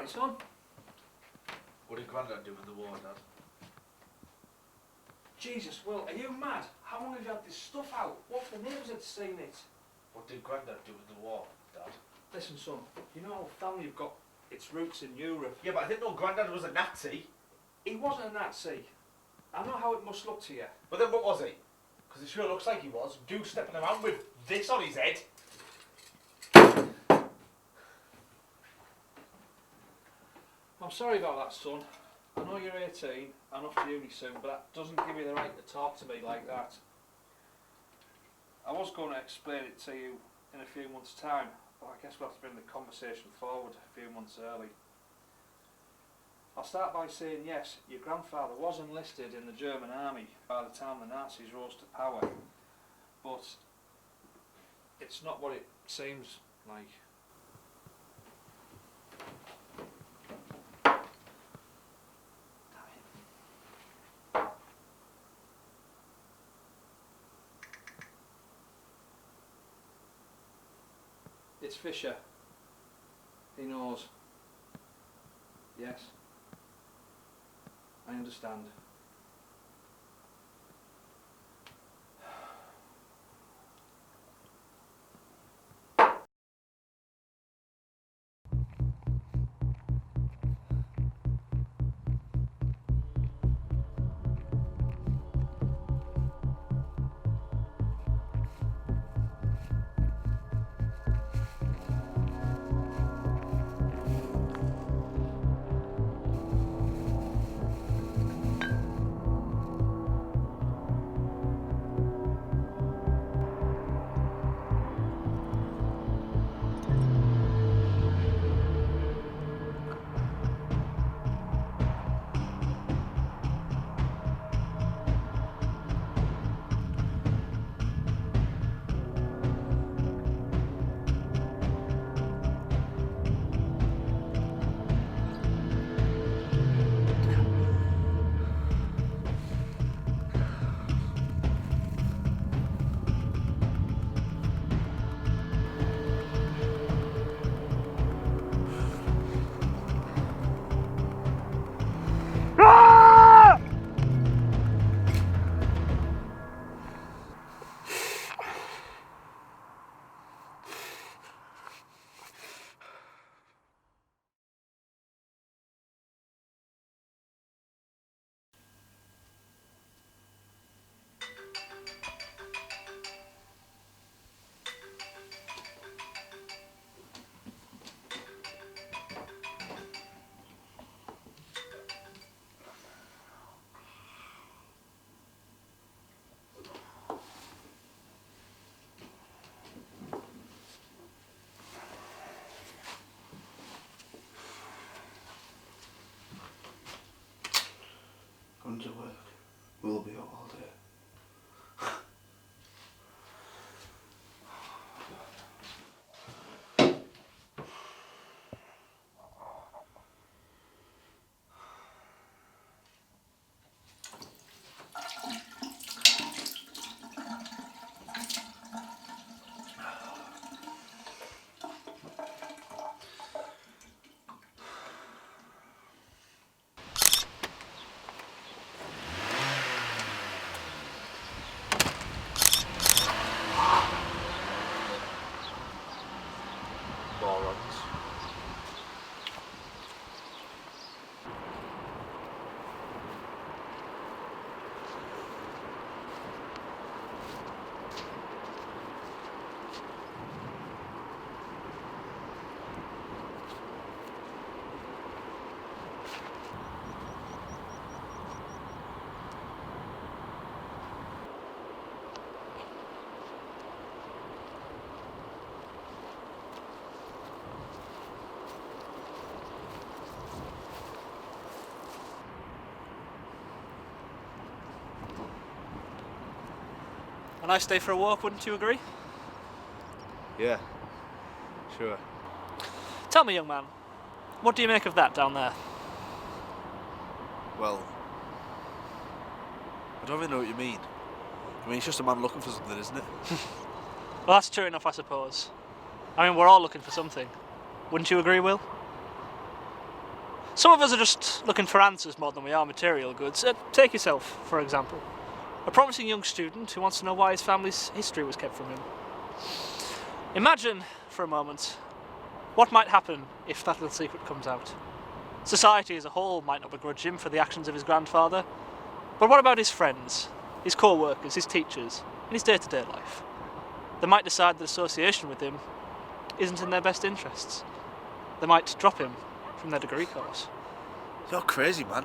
Alright, son. What did Grandad do in the war, Dad? Jesus, Will, are you mad? How long have you had this stuff out? What if the neighbours had seen it? What did Grandad do in the war, Dad? Listen, son, you know how family have got its roots in Europe. Yeah, but I didn't know Grandad was a Nazi. He wasn't a Nazi. I know how it must look to you. But then what was he? Because it sure looks like he was. Dude stepping around with this on his head. I'm sorry about that, son. I know you're 18 and off to uni soon, but that doesn't give you the right to talk to me like that. I was going to explain it to you in a few months' time, but I guess we'll have to bring the conversation forward a few months early. I'll start by saying yes, your grandfather was enlisted in the German army by the time the Nazis rose to power, but it's not what it seems like. It's Fisher. He knows. Yes. I understand. Going to work. We'll be out all day. Morons. A nice day for a walk, wouldn't you agree? Yeah, sure. Tell me, young man, what do you make of that down there? Well, I don't really know what you mean. I mean, it's just a man looking for something, isn't it? Well, that's true enough, I suppose. I mean, we're all looking for something. Wouldn't you agree, Will? Some of us are just looking for answers more than we are material goods. Take yourself, for example. A promising young student who wants to know why his family's history was kept from him. Imagine, for a moment, what might happen if that little secret comes out. Society as a whole might not begrudge him for the actions of his grandfather, but what about his friends, his co-workers, his teachers, in his day-to-day life? They might decide that association with him isn't in their best interests. They might drop him from their degree course. You're crazy, man.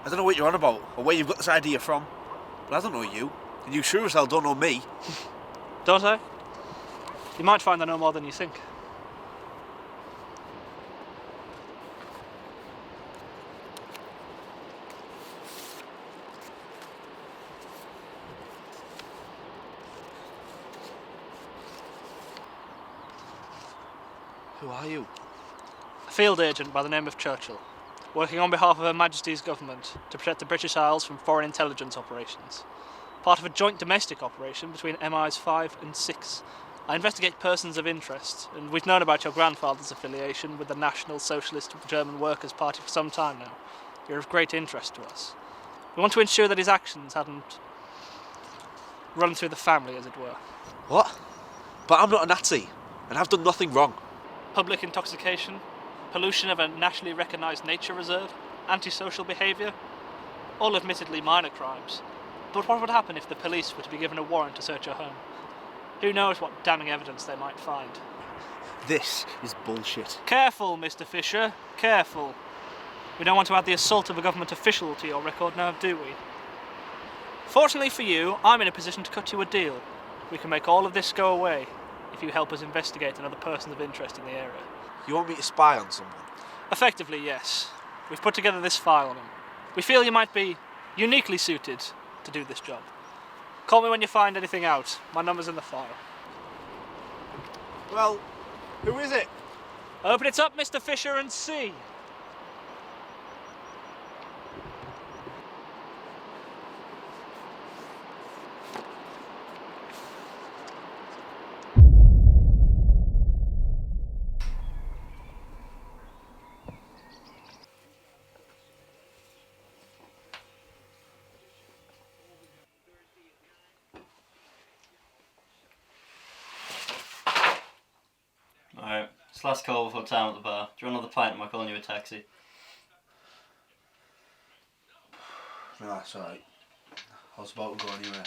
I don't know what you're on about, or where you've got this idea from, but I don't know you, and you sure as hell don't know me. Don't I? You might find I know more than you think. Who are you? A field agent by the name of Churchill, working on behalf of Her Majesty's government to protect the British Isles from foreign intelligence operations. Part of a joint domestic operation between MIs 5 and 6. I investigate persons of interest, and we've known about your grandfather's affiliation with the National Socialist German Workers' Party for some time now. You're of great interest to us. We want to ensure that his actions hadn't run through the family, as it were. What? But I'm not a Nazi, and I've done nothing wrong. Public intoxication, pollution of a nationally recognised nature reserve, antisocial behaviour, all admittedly minor crimes. But what would happen if the police were to be given a warrant to search your home? Who knows what damning evidence they might find? This is bullshit. Careful, Mr. Fisher, careful. We don't want to add the assault of a government official to your record now, do we? Fortunately for you, I'm in a position to cut you a deal. We can make all of this go away if you help us investigate another person of interest in the area. You want me to spy on someone? Effectively, yes. We've put together this file on him. We feel you might be uniquely suited to do this job. Call me when you find anything out. My number's in the file. Well, who is it? Open it up, Mr. Fisher, and see. Alright, it's last call before time at the bar. Do you want another pint? Am I calling you a taxi? No, it's alright. I was about to go anyway.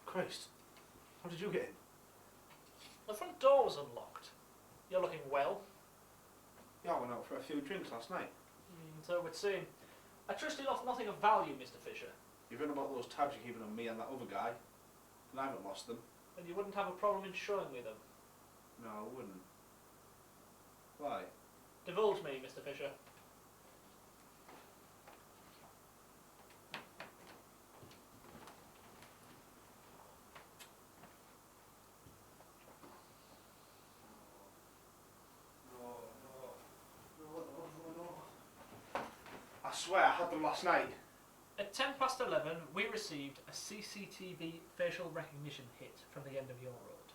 Christ, how did you get in? The front door was unlocked. You're looking well. Yeah, I went out for a few drinks last night. So it would seem. I trust you lost nothing of value, Mr. Fisher. You've heard about those tabs you're keeping on me and that other guy, and I haven't lost them. And you wouldn't have a problem in showing me them. No, I wouldn't. Why? Divulge me, Mr. Fisher. I swear I had them last night. At 11:10, we received a CCTV facial recognition hit from the end of your road.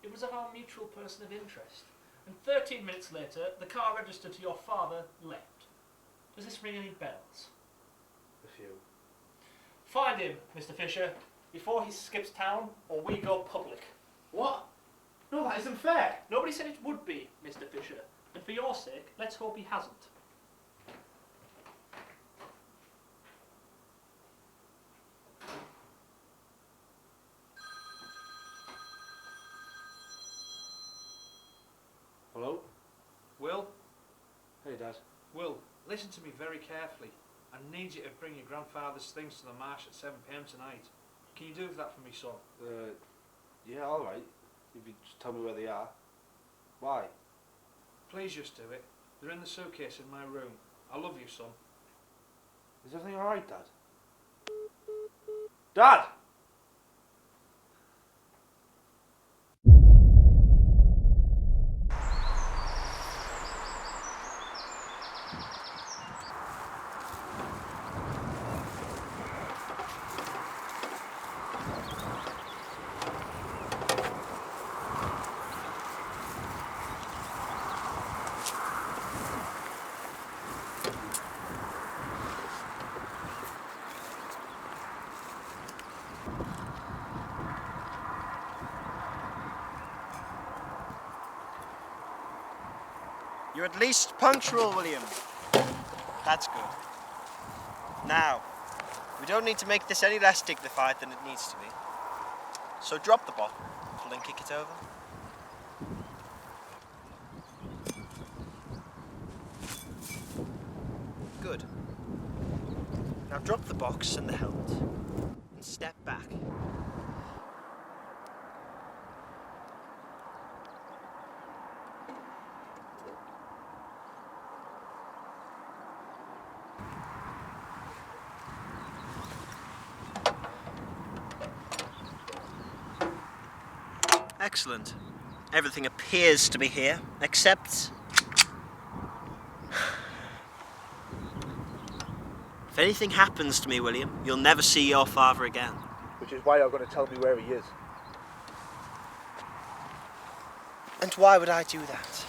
It was of our mutual person of interest, and 13 minutes later, the car registered to your father left. Does this ring any bells? A few. Find him, Mr. Fisher, before he skips town or we go public. What? No, that isn't fair. Nobody said it would be, Mr. Fisher, and for your sake, let's hope he hasn't. Dad. Will, listen to me very carefully. I need you to bring your grandfather's things to the marsh at 7 p.m. tonight. Can you do that for me, son? Yeah, alright. If you just tell me where they are. Why? Please just do it. They're in the suitcase in my room. I love you, son. Is everything alright, Dad? Dad! You're at least punctual, William. That's good. Now, we don't need to make this any less dignified than it needs to be. So drop the bottle and kick it over. Good. Now drop the box and the helmet and step back. Excellent. Everything appears to be here, except... If anything happens to me, William, you'll never see your father again. Which is why you're going to tell me where he is. And why would I do that?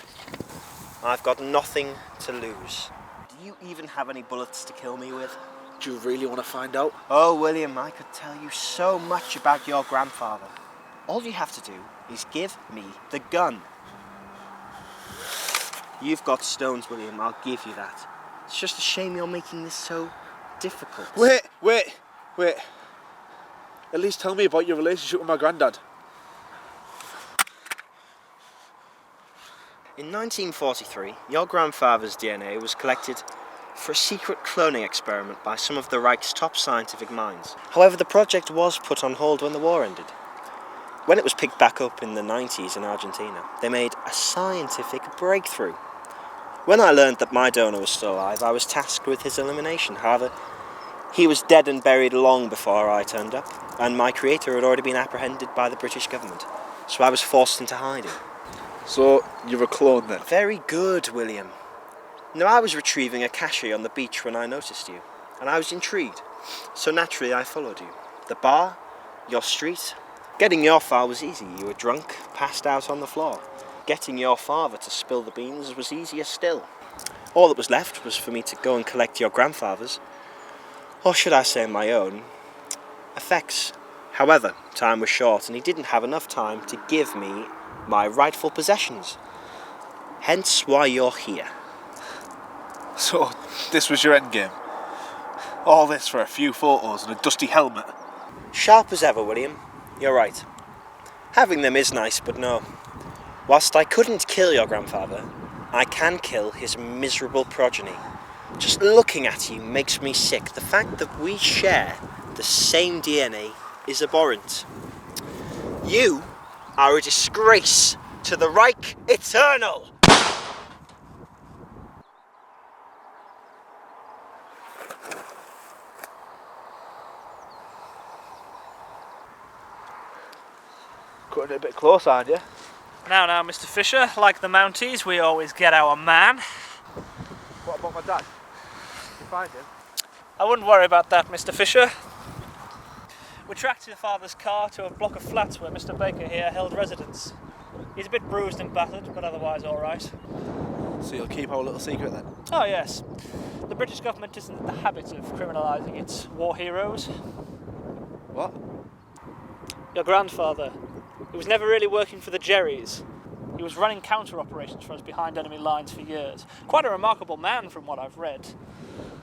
I've got nothing to lose. Do you even have any bullets to kill me with? Do you really want to find out? Oh, William, I could tell you so much about your grandfather. All you have to do is give me the gun. You've got stones, William, I'll give you that. It's just a shame you're making this so difficult. Wait. At least tell me about your relationship with my granddad. In 1943, your grandfather's DNA was collected for a secret cloning experiment by some of the Reich's top scientific minds. However, the project was put on hold when the war ended. When it was picked back up in the 90s in Argentina, they made a scientific breakthrough. When I learned that my donor was still alive, I was tasked with his elimination. However, he was dead and buried long before I turned up, and my creator had already been apprehended by the British government, so I was forced into hiding. So, you're a clone then? Very good, William. Now, I was retrieving a cache on the beach when I noticed you, and I was intrigued, so naturally I followed you. The bar, your street. Getting your file was easy. You were drunk, passed out on the floor. Getting your father to spill the beans was easier still. All that was left was for me to go and collect your grandfather's, or should I say my own, effects. However, time was short and he didn't have enough time to give me my rightful possessions. Hence why you're here. So, this was your endgame? All this for a few photos and a dusty helmet? Sharp as ever, William. You're right. Having them is nice, but no. Whilst I couldn't kill your grandfather, I can kill his miserable progeny. Just looking at you makes me sick. The fact that we share the same DNA is abhorrent. You are a disgrace to the Reich Eternal! Cutting it a bit close, aren't you? Now, Mr. Fisher, like the Mounties, we always get our man. What about my dad? Did you find him? I wouldn't worry about that, Mr. Fisher. We tracked your father's car to a block of flats where Mr. Baker here held residence. He's a bit bruised and battered, but otherwise all right. So you'll keep our little secret then? Oh yes. The British government isn't in the habit of criminalising its war heroes. What? Your grandfather. He was never really working for the Jerrys. He was running counter-operations for us behind enemy lines for years. Quite a remarkable man from what I've read.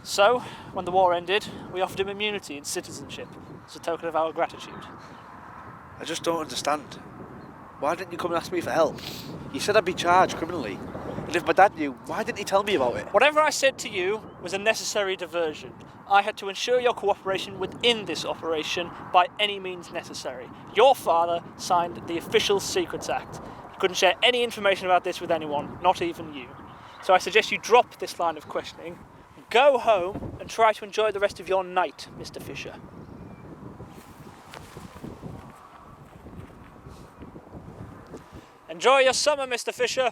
So, when the war ended, we offered him immunity and citizenship as a token of our gratitude. I just don't understand. Why didn't you come and ask me for help? You said I'd be charged criminally. And if my dad knew, why didn't he tell me about it? Whatever I said to you was a necessary diversion. I had to ensure your cooperation within this operation by any means necessary. Your father signed the Official Secrets Act. He couldn't share any information about this with anyone, not even you. So I suggest you drop this line of questioning, go home and try to enjoy the rest of your night, Mr. Fisher. Enjoy your summer, Mr. Fisher.